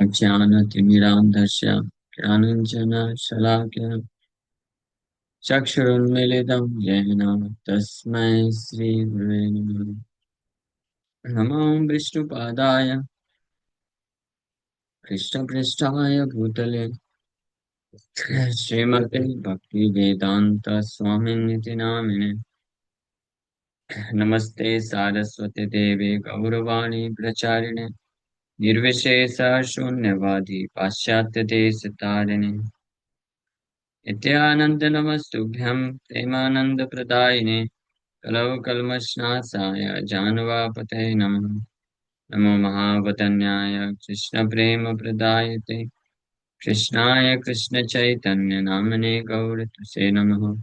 ज्ञानतिमिरान्धस्य ज्ञानाञ्जनशलाकया चक्षुरुन्मीलितं येन तस्मै श्रीगुरवे नमः। नमो विष्णुपादाय कृष्णपृष्ठाय भूतले श्रीमते भक्तिवेदान्त स्वामिनिति नामिने। नमस्ते सारस्वती देवे गौरवाणी प्रचारिणे निर्विशेष शून्यवादी पाश्चात्य देश तारिणे नित्यानंद नमस्तुभ्यं प्रेमानंदप्रदायिने कलौ कल्मषनाशाय जानवापतये नमः। नमो महावदन्याय कृष्णप्रेमप्रदायते कृष्णाय कृष्णचैतन्य नामने गौरतुसे नमः।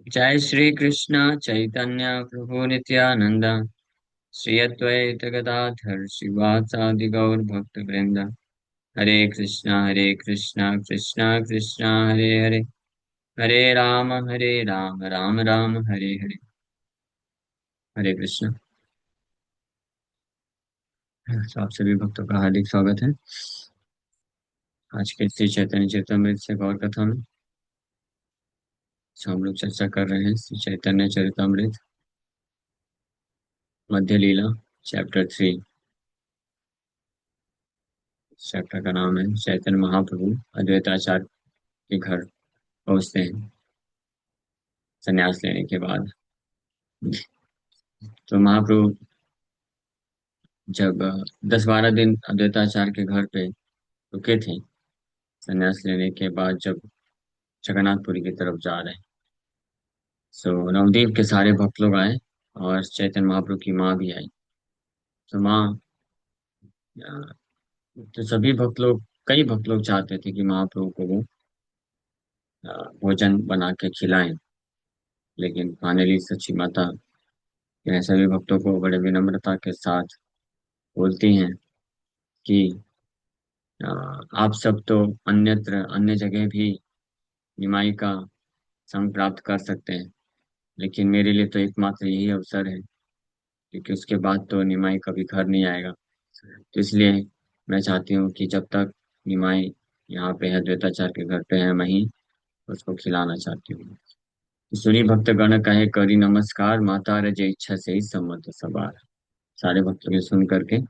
जय श्री कृष्ण चैतन्य प्रभु नित्यानंद श्री अद्वैत गदाधर शिवासादि गौर भक्त वृंद। हरे कृष्णा कृष्णा कृष्णा हरे हरे हरे राम राम राम हरे हरे। हरे कृष्ण। तो आप सभी भक्तों का हार्दिक स्वागत है आज के श्री चैतन्य चरितमृत से गौर कथा में। हम लोग चर्चा कर रहे हैं श्री चैतन्य चरितमृत मध्य लीला चैप्टर 3। चैप्टर का नाम है चैतन्य महाप्रभु अद्वैताचार्य के घर पहुंचते हैं संन्यास लेने के बाद। तो महाप्रभु जब 10-12 दिन अद्वैताचार्य के घर पे रुके थे संन्यास लेने के बाद, जब जगन्नाथपुरी की तरफ जा रहे हैं, सो नवदीप के सारे भक्त लोग आए और चैतन्य महाप्रभु की माँ भी आई। तो माँ तो सभी भक्त लोग, कई भक्त लोग चाहते थे कि महाप्रभु को वो भोजन बना के खिलाएं, लेकिन फाइनली सच्ची माता इन सभी भक्तों को बड़े विनम्रता के साथ बोलती हैं कि आप सब तो अन्यत्र अन्य जगह भी निमाई का संग प्राप्त कर सकते हैं, लेकिन मेरे लिए तो एकमात्र यही अवसर है, क्योंकि उसके बाद तो निमाई कभी घर नहीं आएगा। तो इसलिए मैं चाहती हूँ कि जब तक निमाई यहाँ पे है, द्वैताचार्य के घर पे है, मैं ही उसको खिलाना चाहती हूँ। तो सुनी भक्त गण कहे करी नमस्कार, माता रजे इच्छा से ही सम्मत सवार। सारे भक्तों के सुन करके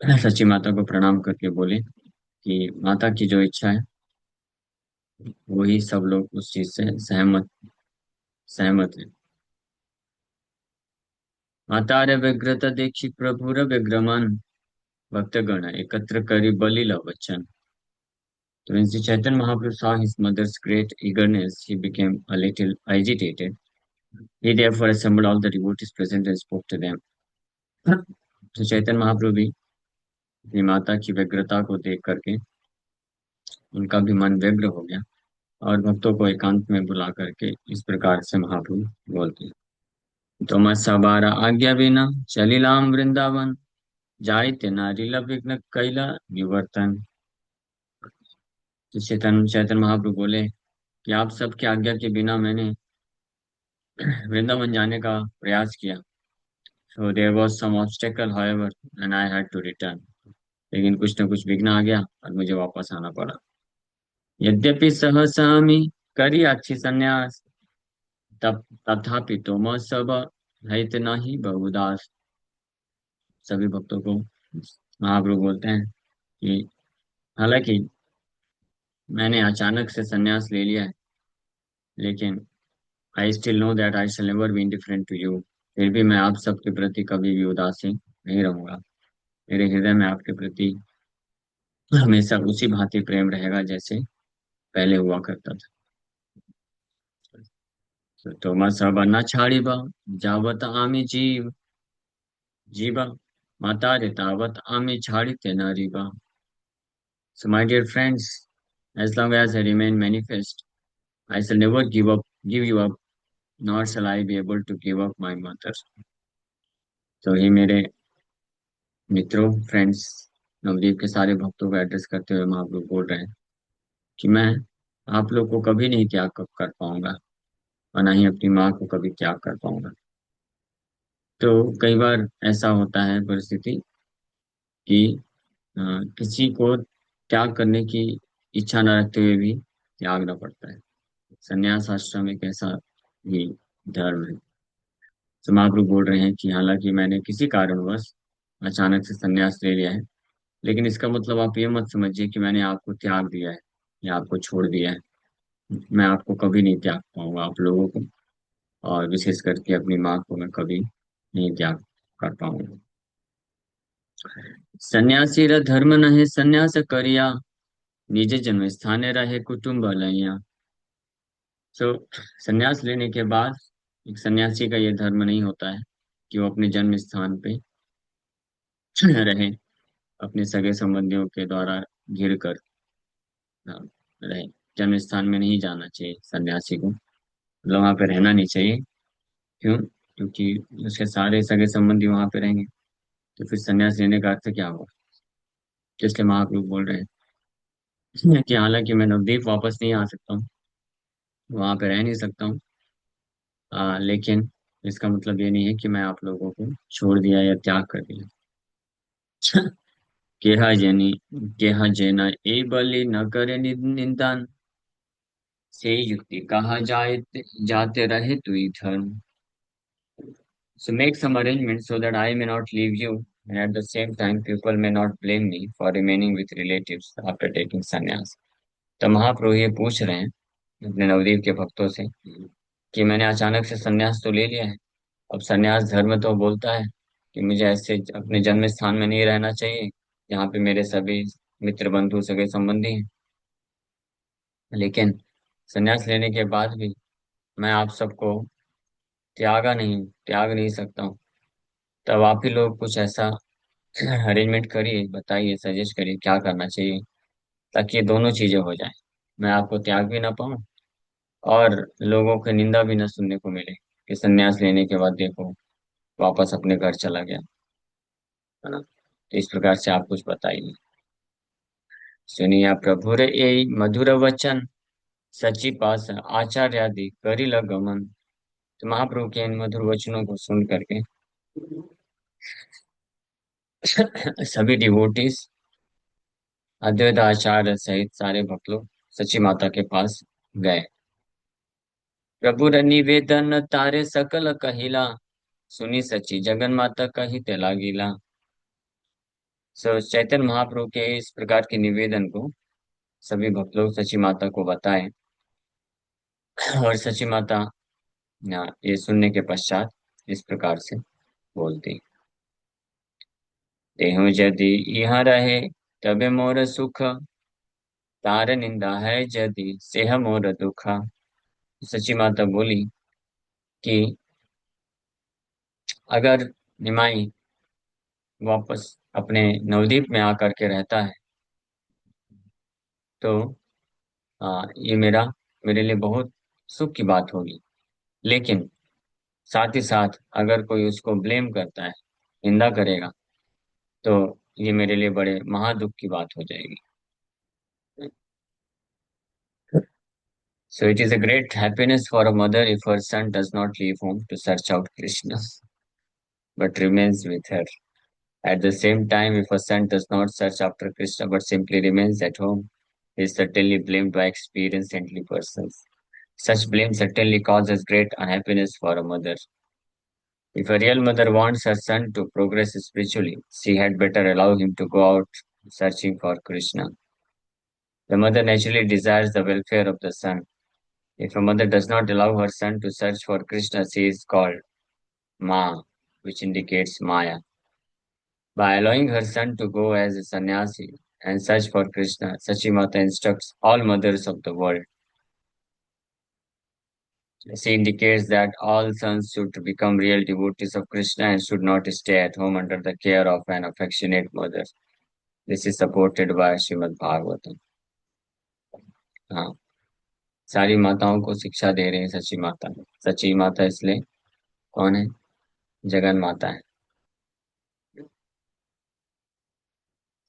सच्ची माता को प्रणाम करके बोले कि माता की जो इच्छा है वही सब लोग उस चीज से सहमत सहमत है। माता रे व्यग्रता देखी प्रभुर व्यग्रमन, भक्तगण एकत्र करी बलिल वचन। So when Sri Chaitanya Mahaprabhu saw his mother's great eagerness, he became a little agitated. He therefore assembled all the devotees present and spoke to them. तो चैतन्य महाप्रभु भी अपनी माता की व्यग्रता को देख करके उनका भी मन व्यग्र हो गया और भक्तों को एकांत में बुला करके इस प्रकार से महाप्रभु बोलते हैं। तो मैं सबारा आज्ञा बिना चलिलाम वृंदावन, जाइते नारिला विघ्न कैला निवर्तन। तो चैतन्य महाप्रभु बोले कि आप सबकी आज्ञा के बिना मैंने वृंदावन जाने का प्रयास किया। So there was some obstacle however and I had to return. लेकिन कुछ न कुछ विघ्न आ गया और मुझे वापस आना पड़ा। यद्यपि सहसामी करी अच्छी संन्यास, तब तथापि तुम सब हित नहीं बहुदास। सभी भक्तों को महाप्रभु बोलते हैं कि हालांकि मैंने अचानक से संन्यास ले लिया है, लेकिन I still know that I shall never be indifferent to you. फिर भी मैं आप सबके प्रति कभी भी उदासीन नहीं रहूंगा। मेरे हृदय में आपके प्रति हमेशा उसी भांति प्रेम रहेगा जैसे पहले हुआ करता था। तो मैं सब न छाड़ीबा, जावत आमी जीवा, माता रे तावत आमी छाड़ीते न Reeba. So my dear friends, as long as I remain manifest, I shall never give you up, nor shall I be able to give up my mother. तो ही मेरे मित्रों, फ्रेंड्स, नवदीप के सारे भक्तों को एड्रेस करते हुए महाप्रभु बोल रहे हैं कि मैं आप लोग को कभी नहीं त्याग कर पाऊंगा और ना ही अपनी माँ को कभी त्याग कर पाऊंगा। तो कई बार ऐसा होता है परिस्थिति कि अ, किसी को त्याग करने की इच्छा न रखते हुए भी त्यागना पड़ता है। संन्यास आश्रम एक ऐसा ही धर्म है। तो महाप्रभु बोल रहे हैं कि हालांकि मैंने किसी कारणवश अचानक से संन्यास ले लिया है, लेकिन इसका मतलब आप ये मत समझिए कि मैंने आपको त्याग दिया है या आपको छोड़ दिया है। मैं आपको कभी नहीं त्याग पाऊंगा, आप लोगों को, और विशेष करके अपनी माँ को मैं कभी नहीं त्याग कर पाऊंगा। सन्यासीर धर्म नहे सन्यास करिया, निज जन्म स्थाने रहे कुटुंब अलैया। तो सन्यास लेने के बाद एक सन्यासी का ये धर्म नहीं होता है कि वो अपने जन्म स्थान पे रहे, अपने सगे संबंधियों के द्वारा घिर कर रहे। जन्म स्थान में नहीं जाना चाहिए सन्यासी को, मतलब वहां पे रहना नहीं चाहिए। क्यों? क्योंकि उसके सारे सगे संबंधी वहां पे रहेंगे, तो फिर सन्यास लेने का अर्थ क्या हुआ? तो इसलिए महाप्रभु बोल रहे हैं कि हालांकि मैं नवद्वीप वापस नहीं आ सकता हूँ, वहां पे रह नहीं सकता हूँ, लेकिन इसका मतलब ये नहीं है कि मैं आप लोगों को छोड़ दिया या त्याग कर दिया। केहा जेनी केहा जेना ए बलि न करे निंदन, से युक्ति कहा जाए जाते रहे तु धर्म। So make some arrangements so that I may not leave you, and at the same time people may not blame me for remaining with relatives after taking sannyas. तो महाप्रभु ये पूछ रहे हैं अपने नवदीप के भक्तों से कि मैंने अचानक से संन्यास तो ले लिया है। अब संन्यास धर्म तो बोलता है कि मुझे ऐसे अपने जन्म स्थान में नहीं रहना चाहिए, जहाँ पे मेरे सभी मित्र बंधु सगे संबंधी हैं। लेकिन संन्यास लेने के बाद भी मैं आप सबको त्याग नहीं सकता हूँ। तब आप ही लोग कुछ ऐसा अरेंजमेंट करिए, बताइए, सजेस्ट करिए क्या करना चाहिए ताकि ये दोनों चीजें हो जाए। मैं आपको त्याग भी ना पाऊँ और लोगों की निंदा भी ना सुनने को मिले कि संन्यास लेने के बाद देखो वापस अपने घर चला गया, है ना। तो इस प्रकार से आप कुछ बताइए। सुनिया प्रभुर ये मधुर वचन, सची पास आचार्यादि करिल गमन। तो महाप्रभु के इन मधुर वचनों को सुन करके सभी डिवोटीज, अद्वैत आचार्य सहित सारे भक्त लोग सची माता के पास गए। प्रभुर निवेदन तारे सकल कहिला, सुनी सची जगन माता कही ते लागिला। सो चैतन्य महाप्रभु के इस प्रकार के निवेदन को सभी भक्त लोग सची माता को बताएं, और सची माता ये सुनने के पश्चात इस प्रकार से बोलती, देहु यदि यहाँ रहे तबे मोर सुख, तार निंदा है यदि सेह मोर दुख। सची माता बोली कि अगर निमाई वापस अपने नवद्वीप में आकर के रहता है तो ये मेरे लिए बहुत सुख की बात होगी। लेकिन साथ ही साथ अगर कोई उसको ब्लेम करता है, निंदा करेगा, तो ये मेरे लिए बड़े महादुख की बात हो जाएगी। So it is a great happiness for a mother if her son does not leave home to search out Krishna, but remains with her. At the same time, if a son does not search after Krishna but simply remains at home, he is certainly blamed by experienced saintly persons. Such blame certainly causes great unhappiness for a mother. If a real mother wants her son to progress spiritually, she had better allow him to go out searching for Krishna. The mother naturally desires the welfare of the son. If a mother does not allow her son to search for Krishna, she is called Ma, which indicates Maya. By allowing her son to go as a sannyasi and search for Krishna, Sachimata instructs all mothers of the world. She indicates that all sons should become real devotees of Krishna and should not stay at home under the care of an affectionate mother. This is supported by Srimad Bhagavatam. हाँ, सारी माताओं को शिक्षा दे रहे हैं सची माता। सची माता इसलिए कौन है? जगन माता है।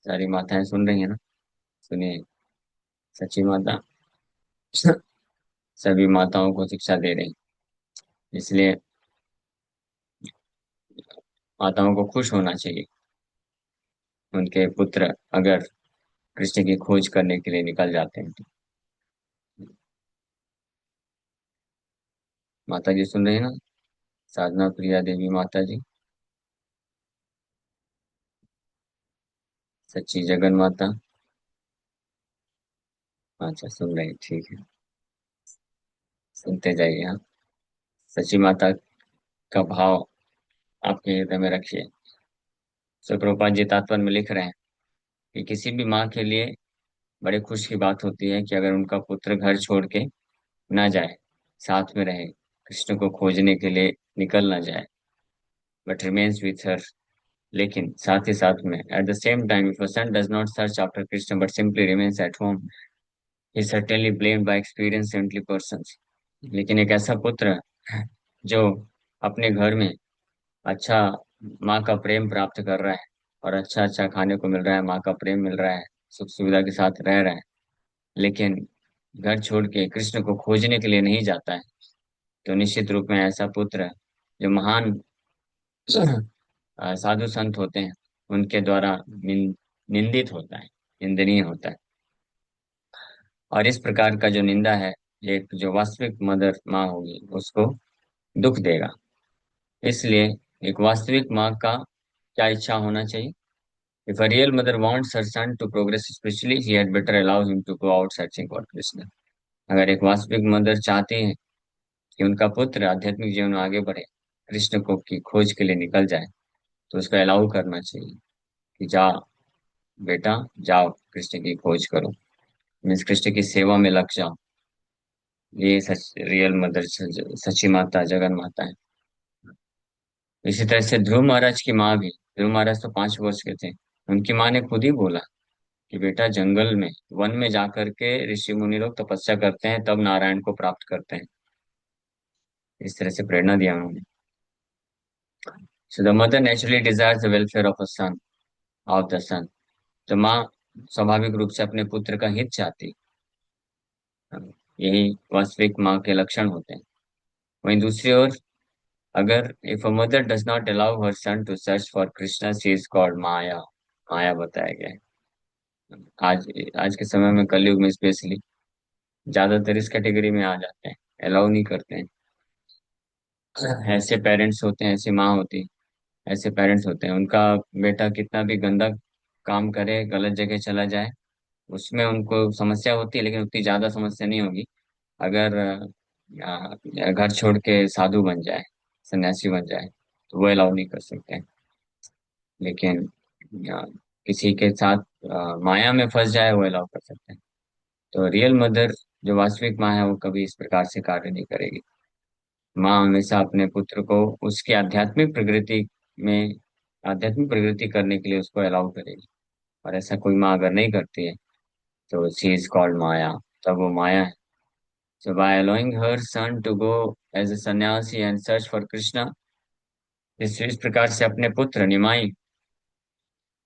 सारी माताएं सुन रही है ना? सुनिए, सची माता सभी माताओं को शिक्षा दे रही है, इसलिए माताओं को खुश होना चाहिए। उनके पुत्र अगर कृष्ण की खोज करने के लिए निकल जाते हैं तो। माता जी सुन रही है ना? साधना प्रिया देवी माता जी। सच्ची जगन माता। अच्छा, सुन रही, ठीक है। सुनते जाइए आप। सच्ची माता का भाव आपके हृदय में रखिए। सो प्रभुपाद जी तात्पर्य में लिख रहे हैं कि किसी भी माँ के लिए बड़े खुश की बात होती है कि अगर उनका पुत्र घर छोड़ के ना जाए, साथ में रहे, कृष्ण को खोजने के लिए निकल ना जाए, बट रिमेन्स विथ हर। लेकिन साथ ही साथ में at the same time if a son does not search after Krishna but simply remains at home, he certainly blamed by experience saintly person. लेकिन एक ऐसा पुत्र जो अपने घर में अच्छा माँ का प्रेम प्राप्त कर रहा है और अच्छा अच्छा खाने को मिल रहा है, माँ का प्रेम मिल रहा है, सुख सुविधा के साथ रह रहा है, लेकिन घर छोड़ के कृष्ण को खोजने के लिए नहीं जाता है, तो निश्चित रूप में ऐसा पुत्र जो महान साधु संत होते हैं उनके द्वारा निंदित होता है, निंदनीय होता है। और इस प्रकार का जो निंदा है, एक जो वास्तविक मदर माँ होगी उसको दुख देगा। इसलिए एक वास्तविक माँ का क्या इच्छा होना चाहिए? If a real mother wants her son to progress spiritually, he had better allow him to go out searching for Krishna. अगर एक वास्तविक मदर चाहती है कि उनका पुत्र आध्यात्मिक जीवन में आगे बढ़े, कृष्ण को की खोज के लिए निकल जाए, तो उसको अलाउ करना चाहिए कि जा बेटा, जाओ कृष्ण की खोज करो, मीन्स कृष्ण की सेवा में लग जाओ। ये सच रियल मदर, सच्ची माता, जगन माता है। इसी तरह से ध्रुव महाराज की माँ भी, ध्रुव महाराज तो 5 वर्ष के थे, उनकी माँ ने खुद ही बोला कि बेटा जंगल में, वन में जाकर के ऋषि मुनि लोग तपस्या करते हैं तब नारायण को प्राप्त करते हैं। इस तरह से प्रेरणा दिया उन्होंने। So the mother naturally desires the welfare of a son, of the son. तो माँ स्वाभाविक रूप से अपने पुत्र का हित चाहती है। यही वास्तविक माँ के लक्षण होते हैं। वहीं दूसरी ओर, अगर if a mother does not allow her son to search for Krishna, she is called Maya. Maya बताया गया है। आज आज के समय में, कलयुग में स्पेशली, ज्यादातर इस कैटेगरी में आ जाते हैं, अलाउ नहीं करते हैं। ऐसे पेरेंट्स होते हैं, ऐसी माँ होती, ऐसे पेरेंट्स होते हैं, उनका बेटा कितना भी गंदा काम करे, गलत जगह चला जाए, उसमें उनको समस्या होती है, लेकिन उतनी ज्यादा समस्या नहीं होगी अगर घर छोड़ के साधु बन जाए, सन्यासी बन जाए, तो वो अलाउ नहीं कर सकते हैं। लेकिन अ, किसी के साथ माया में फंस जाए, वो अलाउ कर सकते हैं। तो रियल मदर, जो वास्तविक माँ है, वो कभी इस प्रकार से कार्य नहीं करेगी। माँ हमेशा अपने पुत्र को उसके में आध्यात्मिक प्रगति करने के लिए उसको अलाउ करेगी। और ऐसा कोई माँ अगर नहीं करती है, तो शी इज कॉल्ड माया, तब वो माया है। So by allowing her son to go as a sannyasi and search for Krishna, इस प्रकार से अपने पुत्र निमाई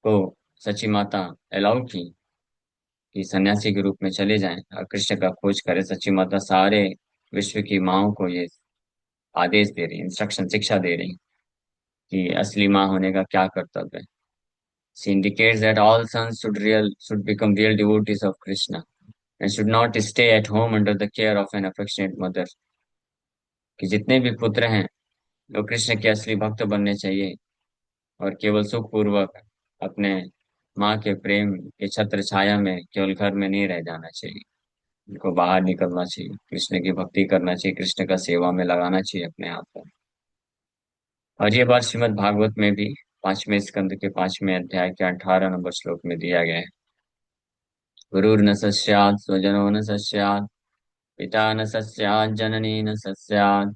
को सची माता अलाउ की कि सन्यासी के रूप में चले जाएं और कृष्ण का खोज करें। सची माता सारे विश्व की माँओं को ये आदेश दे रही, इंस्ट्रक्शन, शिक्षा दे रही कि असली माँ होने का क्या कर्तव्य है। She indicates that all sons should become real devotees of Krishna and should not stay at home under the care of an affectionate mother। कि जितने भी पुत्र हैं वो कृष्ण के असली भक्त बनने चाहिए और केवल सुख पूर्वक अपने माँ के प्रेम के छत्र छाया में केवल घर में नहीं रह जाना चाहिए। उनको बाहर निकलना चाहिए, कृष्ण की भक्ति करना चाहिए, कृष्ण का सेवा में लगाना चाहिए अपने आप को। और ये बात श्रीमद् भागवत में भी 5वें स्कंद के 5वें अध्याय के 18 नंबर श्लोक में दिया गया है। गुरुर्न सस्यात् स्वजनो न सस्यात्, पिता न सस्यात् जननी न सस्यात्,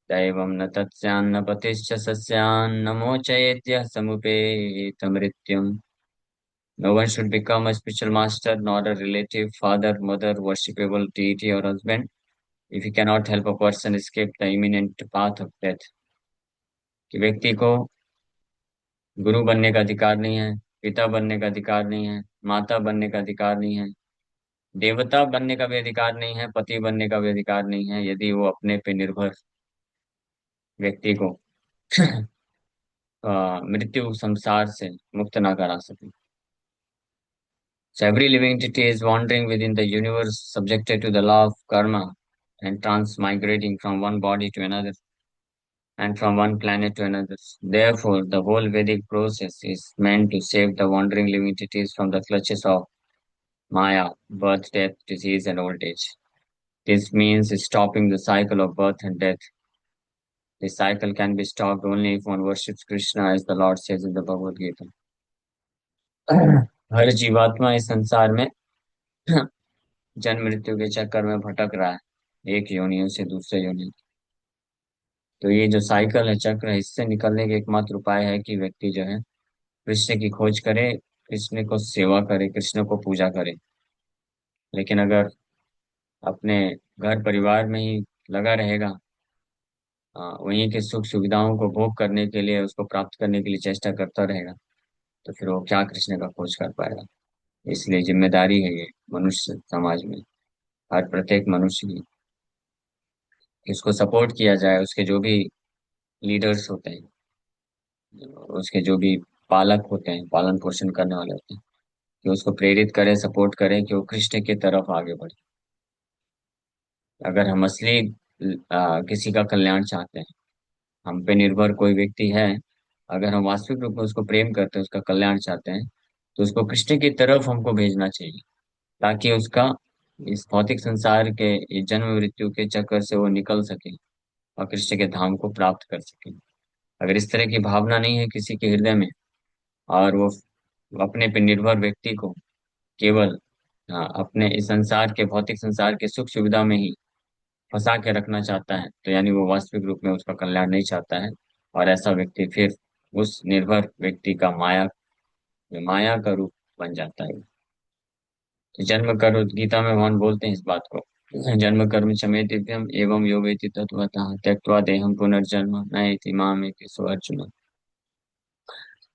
दैवं न तत्स्यान्न पतिश्च सस्यान्न मोचयेत्यः समुपेत मृत्युम्। No one should become a spiritual master, nor a relative, father, mother, worshipable deity or husband, if he cannot help a person escape the imminent path of death। कि व्यक्ति को गुरु बनने का अधिकार नहीं है, पिता बनने का अधिकार नहीं है, माता बनने का अधिकार नहीं है, देवता बनने का भी अधिकार नहीं है, पति बनने का भी अधिकार नहीं है, यदि वो अपने पे निर्भर व्यक्ति को मृत्यु संसार से मुक्त ना करा सके। So every living entity is wandering within the universe, subjected to the law of karma and transmigrating from one body to another and from one planet to another. Therefore, the whole Vedic process is meant to save the wandering living entities from the clutches of Maya, birth, death, disease, and old age. This means stopping the cycle of birth and death. This cycle can be stopped only if one worships Krishna, as the Lord says in the Bhagavad Gita. हर जीवात्मा इस संसार में जन्म मृत्यु के चक्कर में भटक रहा है, एक योनियों से दूसरे योनि। तो ये जो साइकिल है, चक्र है, इससे निकलने का एकमात्र उपाय है कि व्यक्ति जो है कृष्ण की खोज करे, कृष्ण को सेवा करे, कृष्ण को पूजा करे। लेकिन अगर अपने घर परिवार में ही लगा रहेगा, वहीं के सुख सुविधाओं को भोग करने के लिए, उसको प्राप्त करने के लिए चेष्टा करता रहेगा, तो फिर वो क्या कृष्ण का खोज कर पाएगा। इसलिए जिम्मेदारी है ये मनुष्य समाज में, हर प्रत्येक मनुष्य की, कि उसको सपोर्ट किया जाए, उसके जो भी लीडर्स होते हैं, उसके जो भी पालक होते हैं, पालन पोषण करने वाले होते हैं, कि उसको प्रेरित करें, सपोर्ट करें कि वो कृष्ण की तरफ आगे बढ़े। अगर हम असली किसी का कल्याण चाहते हैं, हम पे निर्भर कोई व्यक्ति है, अगर हम वास्तविक रूप में उसको प्रेम करते हैं, उसका कल्याण चाहते हैं, तो उसको कृष्ण की तरफ हमको भेजना चाहिए, ताकि उसका इस भौतिक संसार के इस जन्म मृत्यु के चक्कर से वो निकल सके और कृष्ण के धाम को प्राप्त कर सके। अगर इस तरह की भावना नहीं है किसी के हृदय में, और वो अपने पे निर्भर व्यक्ति को केवल अपने इस संसार के, भौतिक संसार के सुख सुविधा में ही फंसा के रखना चाहता है, तो यानी वो वास्तविक रूप में उसका कल्याण नहीं चाहता है। और ऐसा व्यक्ति फिर उस निर्भर व्यक्ति का माया माया का रूप बन जाता है। तो जन्म कर्म, गीता में भगवान बोलते हैं इस बात को, जन्म कर्म चमे दिव्यम एवं यो वेति तत्वतः त्यक्त्वा देहम पुनर्जन्म नयति मामेति सो Arjun.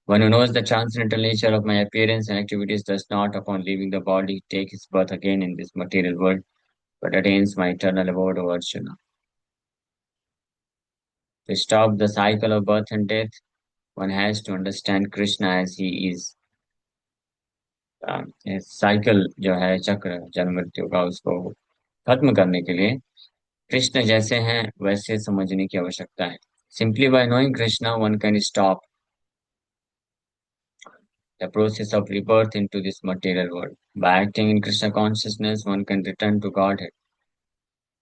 One who knows the transcendental nature of my appearance and activities does not, upon leaving the body, take his birth again in this material world, but attains my eternal abode, O Arjuna. To stop the cycle of birth and death, one has to understand Krishna as he is. Cycle जो है, चक्र जन्म मृत्यु का, उसको खत्म करने के लिए कृष्ण जैसे हैं वैसे समझने की आवश्यकता है। Simply by knowing Krishna, one can stop the process of rebirth into this material world. By acting in Krishna consciousness, one can return to Godhead.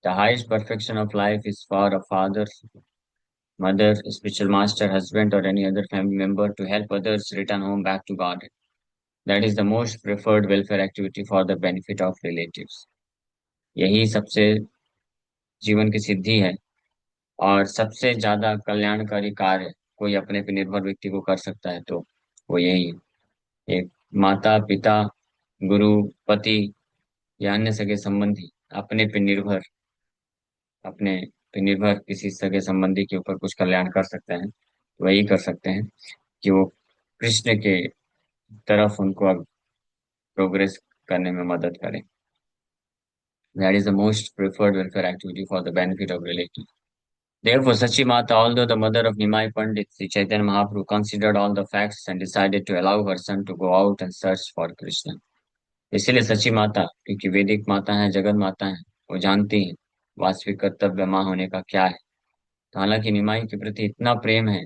The highest perfection of life is for a father, mother, spiritual master, husband, or any other family member to help others return home back to Godhead. That is the most preferred welfare activity for the benefit of relatives. यही सबसे जीवन की सिद्धि है और सबसे ज्यादा कल्याणकारी कार्य कोई अपने पे निर्भर व्यक्ति को कर सकता है, तो वो यही है। एक माता पिता, गुरु, पति या अन्य सगे संबंधी अपने पे निर्भर किसी सगे संबंधी के ऊपर कुछ कल्याण कर सकते हैं, तो वही कर सकते हैं कि वो कृष्ण के तरफ उनको प्रोग्रेस करने में मदद करें। That is the most preferred welfare activity for the benefit of relatives. Therefore, Sachi Mata, although the mother of Nimai Pandit, Sri Chaitanya Mahaprabhu considered all the facts and decided to allow her son to go out and search for Krishna. इसलिए सची माता, क्योंकि वैदिक माता है, जगत माता है, वो जानती है वास्तविक कर्तव्य माँ होने का क्या है। तो हालांकि निमाई के प्रति इतना प्रेम है,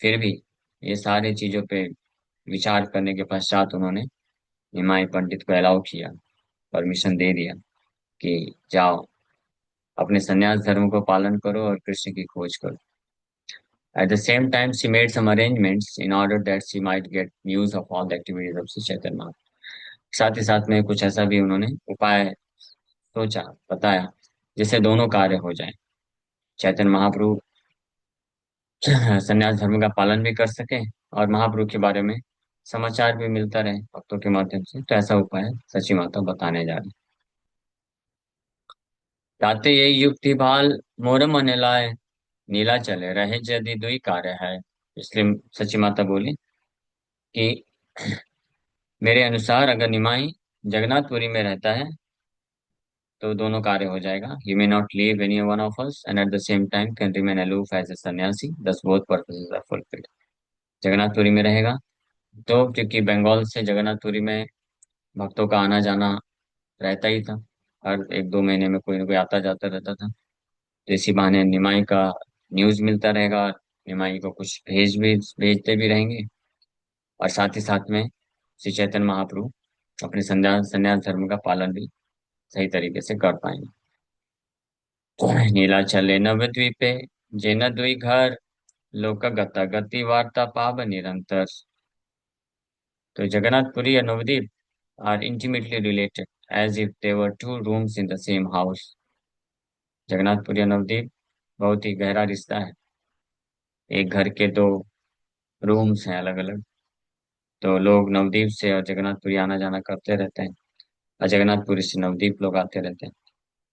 फिर भी ये सारी चीजों पे विचार करने के पश्चात उन्होंने निमाई पंडित को अलाउ किया, परमिशन दे दिया कि जाओ, अपने संन्यास धर्म को पालन करो और कृष्ण की खोज करो। At the same time, she made some arrangements in order that she might get news of all the activities of Sri Chaitanya Mahaprabhu. साथ ही साथ में कुछ ऐसा भी उन्होंने उपाय सोचा, बताया, जिससे दोनों कार्य हो जाए। चैतन्य महाप्रभु संन्यास धर्म का पालन भी कर सके और महाप्रभु के बारे में समाचार भी मिलता रहे भक्तों के माध्यम से। तो ऐसा उपाय सची माता बताने जा रही। ताते यही युक्ति भाल मोर मन लाए, नीला चले रहे यदि दुई कार्य है। इसलिए सची माता बोली कि मेरे अनुसार अगर निमाई जगन्नाथपुरी में रहता है तो दोनों कार्य हो जाएगा। He may not leave any one of us and at the same time can remain aloof as a sannyasi, thus both purposes are fulfilled. Jagannathpuri में रहेगा तो, क्योंकि बंगाल से जगन्नाथपुरी में भक्तों का आना जाना रहता ही था। हर एक दो महीने में कोई ना कोई आता जाता रहता था। तो इसी बहाने निमाई का न्यूज मिलता रहेगा, निमाई को कुछ भेजते भी रहेंगे। और साथ ही साथ में श्री चैतन्य महाप्रभु अपने संन्यास संन्यास धर्म का पालन भी सही तरीके से कर पाएंगे। नीलाचले नवद्वीपे जेन द्वि घर लोक गता गति वार्ता पाव निरंतर। तो Jagannathpuri and Navadvip are intimately related, as if they were two rooms in the same house. Jagannathpuri और नवद्वीप बहुत ही गहरा रिश्ता है। एक घर के दो रूम्स हैं अलग अलग। तो लोग नवद्वीप से और जगन्नाथपुरी आना जाना करते रहते हैं, और जगन्नाथपुरी से नवद्वीप लोग आते रहते हैं।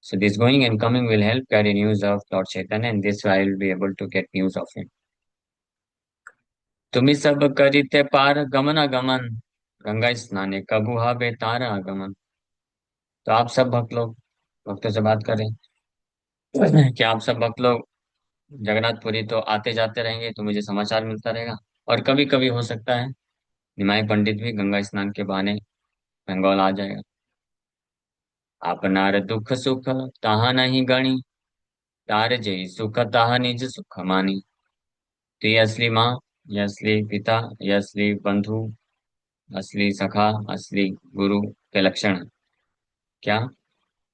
So this going and coming will help carry news of Lord Chaitanya, and this way I will be able to get news of him. तुम्ही सब करीते पार गमनागमन, गंगा स्नाने कबू हा बेतार आगमन। तो आप सब भक्त लोग, भक्तों से बात करें कि आप सब भक्त लोग जगन्नाथपुरी तो आते जाते रहेंगे, तो मुझे समाचार मिलता रहेगा। और कभी कभी हो सकता है निमाई पंडित भी गंगा स्नान के बहाने बंगाल आ जाएगा। आपनार दुख सुख ताहा नहीं गणी, तार जय सुख ताहा निज सुख मानी। तो ये असली माँ, ये असली पिता, ये असली बंधु, असली सखा, असली गुरु के लक्षण हैं। क्या?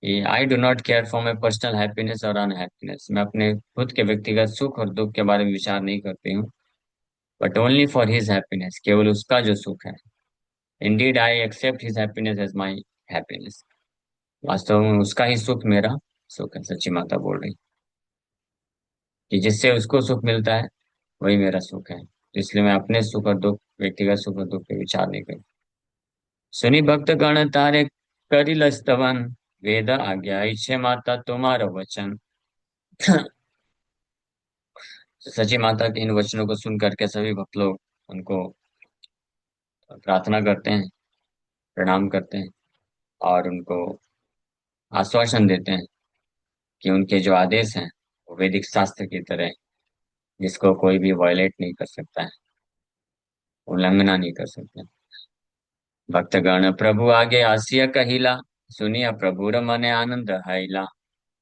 ये I do not care for my personal happiness और अनहैप्पीनेस। मैं अपने खुद के व्यक्तिगत सुख और दुख के बारे में विचार नहीं करती हूँ, but only for his happiness, केवल उसका जो सुख है। Indeed I accept his happiness as my happiness. वास्तव में उसका ही सुख मेरा सुख है। सच्ची माता बोल रही कि जिससे उसको सुख मिलता है वही मेरा सुख है, तो इसलिए मैं अपने सुख और दुख, व्यक्तिगत सुख और दुख पे विचार नहीं करती। सुनी भक्त गण तारे करिल स्तवन, वेद आज्ञा इच्छे माता तुम्हारा वचन। सची माता के इन वचनों को सुन करके सभी भक्त लोग उनको प्रार्थना करते हैं, प्रणाम करते हैं, और उनको आश्वासन देते हैं कि उनके जो आदेश हैं वो वैदिक शास्त्र की तरह हैं, जिसको कोई भी वायलेट नहीं कर सकता है, उल्लंघना नहीं कर सकता। भक्तगण प्रभु आगे आसिया कहिला, सुनिया प्रभु मने आनंद हैला।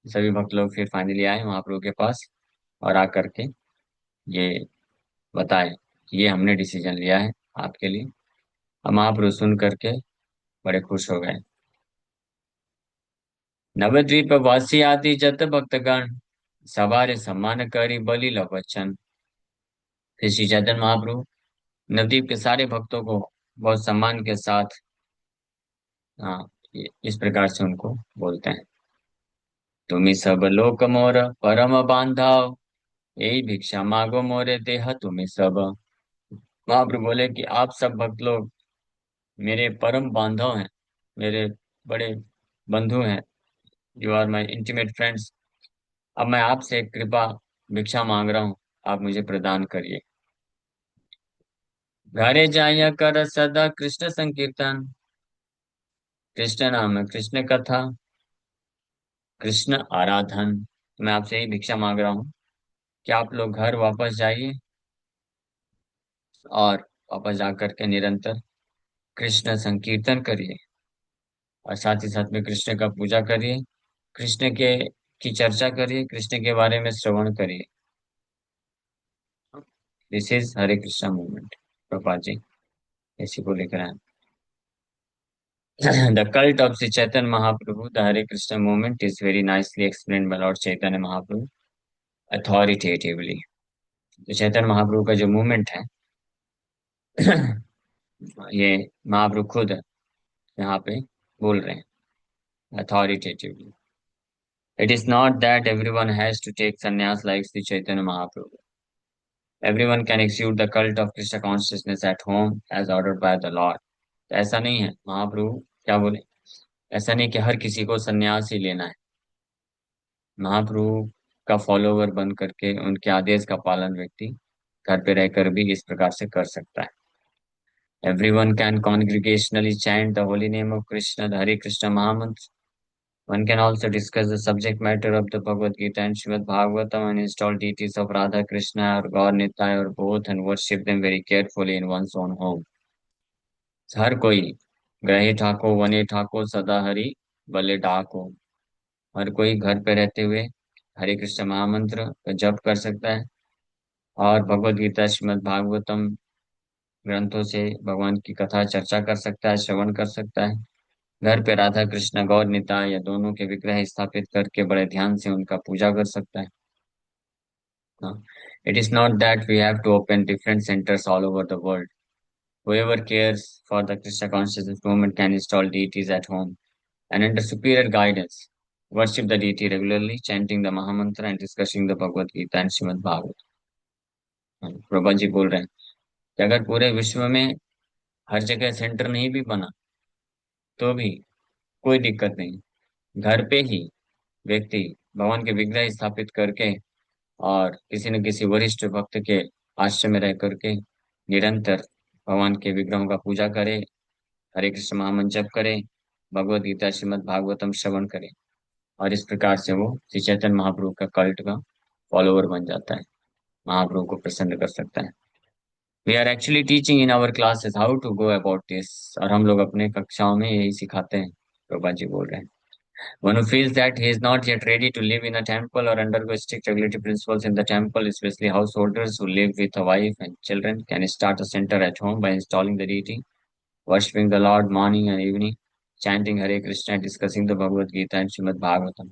सभी भक्त लोग फिर फाइनली आए महाप्रभु के पास और आकर के ये बताए कि ये हमने डिसीजन लिया है आपके लिए। अब महाप्रभु सुन करके बड़े खुश हो गए। नवद्वीप वासी आदि जत भक्तगण, सवारे सम्मान करी बलि वचन। फिर श्री चैतन्य महाप्रभु नवद्वीप के सारे भक्तों को बहुत सम्मान के साथ, हाँ, इस प्रकार से उनको बोलते हैं। तुम्ही सब लोक मोर परम बांधव, यही भिक्षा मांगो मोरे देह तुम्ही सब। महाप्रभु बोले कि आप सब भक्त लोग मेरे परम बांधव हैं, मेरे बड़े बंधु हैं। You are my intimate friends. अब मैं आपसे एक कृपा भिक्षा मांग रहा हूँ, आप मुझे प्रदान करिए। घरे जाया कर सदा कृष्ण संकीर्तन, कृष्ण नाम कृष्ण कथा, कृष्ण आराधन। मैं आपसे यही भिक्षा मांग रहा हूँ कि आप लोग घर वापस जाइए और वापस जाकर के निरंतर कृष्ण संकीर्तन करिए, और साथ ही साथ में कृष्ण का पूजा करिए, कृष्ण के की चर्चा करिए, कृष्ण के बारे में श्रवण करिए। This is Hare Krishna movement. Prabhupada ji इसी को लेकर आए। The cult of Sri Chaitanya Mahaprabhu, the Hare Krishna movement, is very nicely explained by Lord Chaitanya Mahaprabhu authoritatively. तो चैतन्य महाप्रभु का जो मूवमेंट है ये महाप्रभु खुद यहाँ पे बोल रहे हैं authoritatively. It is not that everyone has to take sannyas like Sri Chaitanya Mahaprabhu. Everyone can execute the cult of Krishna consciousness at home as ordered by the Lord. तो ऐसा नहीं है, महाप्रभु क्या बोले, ऐसा नहीं कि हर किसी को संन्यास ही लेना है। महाप्रभु का फॉलोवर बन करके उनके आदेश का पालन व्यक्ति घर पे रहकर भी इस प्रकार से कर सकता है। Everyone can congregationally chant the holy name of Krishna, the Hare Krishna Mahamantra. One can also discuss the subject matter of the Bhagavad Gita and Srimad Bhagavatam and install deities of Radha Krishna or God Nitai or both and worship them very carefully in one's own home. हर कोई ग्रही ठाको वने ठाको सदा हरि भले ढाको। हर कोई घर पे रहते हुए हरे कृष्ण महामंत्र का जप कर सकता है और भगवत गीता श्रीमद् भागवतम ग्रंथों से भगवान की कथा चर्चा कर सकता है, श्रवण कर सकता है। घर पे राधा कृष्ण गौर निताय या दोनों के विग्रह स्थापित करके बड़े ध्यान से उनका पूजा कर सकता है। It is not that we have to open different centres all over the world. Whoever cares for the Krishna consciousness movement can install deities at home and under superior guidance worship the deity regularly, chanting the Mahamantra and discussing the Bhagavad Gita and Srimad Bhagavatam. Prabha ji बोल रहे हैं कि अगर पूरे विश्व में हर जगह centre नहीं भी बना तो भी कोई दिक्कत नहीं। घर पे ही व्यक्ति भगवान के विग्रह स्थापित करके और किसी न किसी वरिष्ठ भक्त के आश्रय में रह करके निरंतर भगवान के विग्रहों का पूजा करे, हरे कृष्ण महामंत्र जप करे, भगवत गीता श्रीमद् भागवतम श्रवण करे और इस प्रकार से वो श्री चैतन्य महाप्रभु का कल्ट का फॉलोवर बन जाता है, महाप्रभु को प्रसन्न कर सकता है। We are actually teaching in our classes how to go about this, और हम लोग अपने कक्षाओं में यही सिखाते हैं। प्रभा जी बोल रहे हैं one who feels that he is not yet ready to live in a temple or undergo strict regulatory principles in the temple, especially householders who live with a wife and children, can start a center at home by installing the deity, worshipping the Lord morning and evening, chanting Hare Krishna, and discussing the Bhagavad Gita and Srimad Bhagavatam.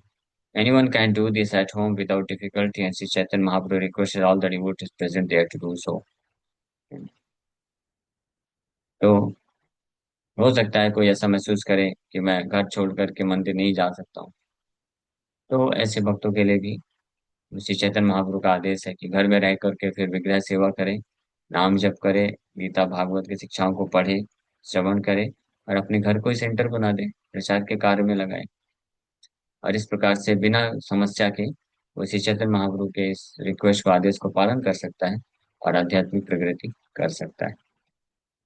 Anyone can do this at home without difficulty, and Sri Chaitanya Mahaprabhu requested all the devotees present there to do so. तो हो सकता है कोई ऐसा महसूस करे कि मैं घर छोड़ करके मंदिर नहीं जा सकता हूँ, तो ऐसे भक्तों के लिए भी श्री चैतन्य महाप्रभु का आदेश है कि घर में रह करके फिर विग्रह सेवा करें, नाम जप करे, गीता भागवत की शिक्षाओं को पढ़े, श्रवण करे और अपने घर को ही सेंटर बना दे, प्रचार के कार्य में लगाए। और इस प्रकार से बिना समस्या के वो श्री चैतन्य महाप्रभु के इस रिक्वेस्ट को, आदेश को पालन कर सकता है और आध्यात्मिक प्रगति कर सकता है।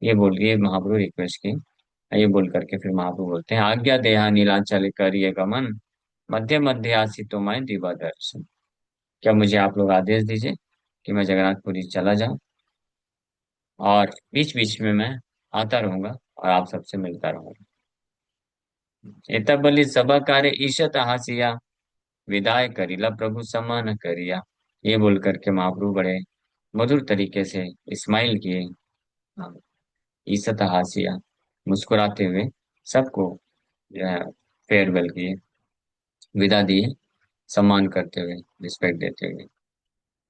ये बोल के महाप्रभु रिक्वेस्ट की, ये बोल करके फिर महाप्रभु बोलते हैं, आज्ञा देहा नीलांचल करिए गमन, मध्य मध्य आसी तो मैं दीवा दर्शन। क्या मुझे आप लोग आदेश दीजिए कि मैं जगन्नाथपुरी चला जाऊं और बीच बीच में मैं आता रहूंगा और आप सबसे मिलता रहूंगा। एतबली सभा कार्य ईशत हासिया, विदाय करिला प्रभु समान करिया। ये बोल करके महाप्रभु बड़े मधुर तरीके से स्माइल किए, हाँ, ईशत हासिया, मुस्कुराते हुए सबको जो है फेयरवेल किए, विदा दिए, सम्मान करते हुए, रिस्पेक्ट देते हुए।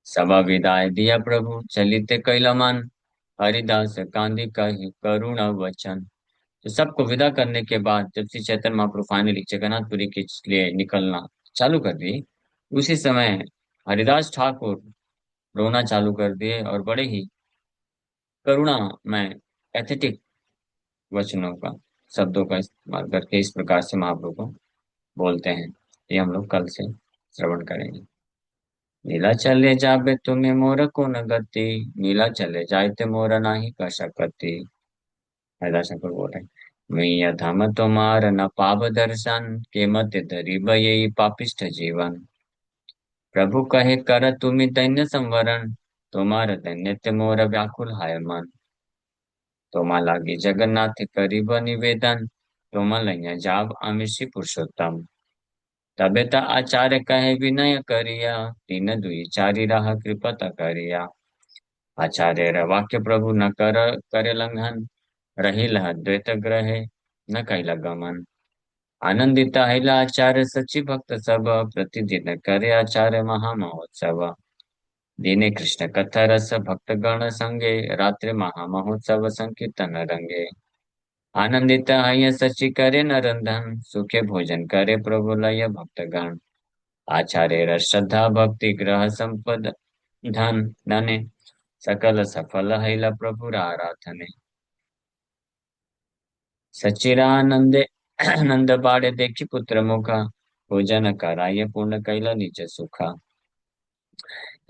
सभा विदाय दिया प्रभु चलिते कैलमान, हरिदास कांदी कही करुणा वचन। तो सबको विदा करने के बाद जब श्री चैतन्य महाप्रभु फाइनली जगन्नाथपुरी के लिए निकलना चालू कर दिए, उसी समय हरिदास ठाकुर रोना चालू कर दिए और बड़े ही करुणा में पैथेटिक वचनों का, शब्दों का इस्तेमाल करके इस प्रकार से महाप्रभु को बोलते हैं। ये हम लोग कल से श्रवण करेंगे। नीला चले जाबे तुम्हें मोर को न गति, नीला चले जाते मोर नाही कशकति। हरिदास ठाकुर बोल रहे हैं, मैया धाम तुम्हार न पाव दर्शन, के मत दरिब यही पापिष्ठ जीवन। प्रभु कहे कर तुम्हें दैन्य संवरण, तुम्हार दैन्य मोर व्याकुल हाय मन। तोमा लागी जगन्नाथ करीब निवेदन, तोमा लैया जाब आमिषी पुरुषोत्तम। तबे त आचार्य कहे विनय करिया, तीन दुई चारि राह कृपत करिया। आचार्य र वाक्य प्रभु न करे लंघन, रही लह द्वैत ग्रहे न कैला गमन। आनंदित हैला आचार्य सचि भक्त सब, प्रतिदिन करे आचार्य महामहोत्सव। दिने कृष्ण कथा रस भक्त गण संगे, रात्रि महामहोत्सव संकीर्तन रंगे। आनंदित है सचि करे नरंधन, सुखे भोजन करे प्रभु लय भक्तगण। आचार्य र श्रद्धा भक्ति ग्रह संपद धन धने, सकल सफल हैला प्रभु आराधने। सच्चिदानंदे नंद बाड़े देखी पुत्र मुखा, भोजन कराय पूर्ण कैला निज सुखा।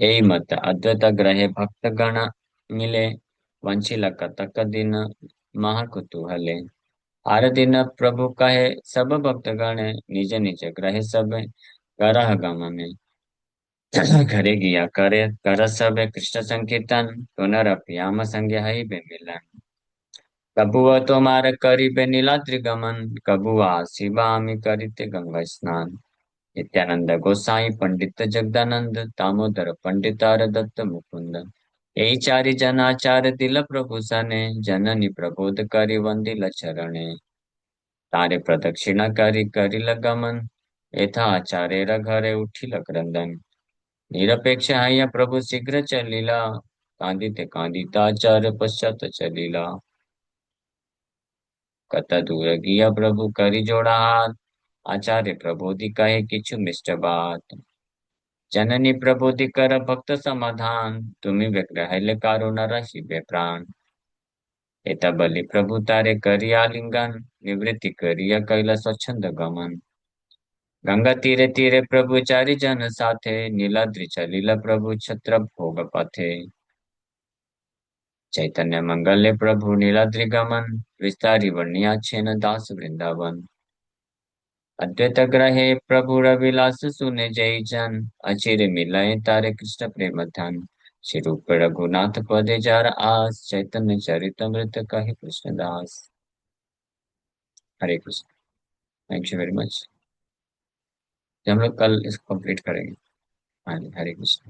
यही मत अद्वैत ग्रहे भक्त गण मिले, वंचिल कतक दिन महाकुतूहले। आर दिन प्रभु कहे सब भक्त गण, निज निज ग्रहे सब करह गमने। घरे गिया करे कर सब कृष्ण संकीर्तन, पुनरअपि आम संज्ञा है मिलन। कबुआ तुम्हारे करीबे नीलाद्रि गमन, कबुआ शिवामी करिते गंगा स्नान। नित्यानंद गोसाई पंडित जगदानंद, दामोदर पंडितार दत्त मुकुंद। यही चारि जनाचार दिल प्रभु सने, जननी प्रबोध करि वंदिल चरणे। तारे प्रदक्षिणा करि करिल गमन, एथा आचार्य घरे उठिल क्रंदन। निरपेक्ष हैया प्रभु शीघ्र चलिला, कांदिते कांदिता आचार्य पश्चात चलिला। कत दूर गिया प्रभु करि जोड़ा हाथ, आचार्य प्रबोधि कहे किछु मिष्ट बात। जननी प्रबोधि कर भक्त समाधान, तुम्ही व्यग्र है कारो न रहिबे प्राण। एत बलि प्रभु तारे करि आलिंगन, निवृत्ति करिया कैला स्वच्छंद गमन। गंगा तीरे तीरे प्रभु चारि जन साथे, नीलाद्रि चलिला प्रभु छत्र भोग पथे। चैतन्य मंगले प्रभु नीलाद्रि गमन, विस्तारी वर्णिया छेन दास वृंदावन। अद्वैत ग्रहे प्रभु रविलास सुने जय जन, अचिर मिलय तारे कृष्ण प्रेम धन। श्री रूप रघुनाथ पदे जार आस, चैतन्य चरितमृत कहि Krishna Das. Hare Krishna. Thank you very much. हम लोग कल इसको कंप्लीट करेंगे। हाँ जी, हरे कृष्ण।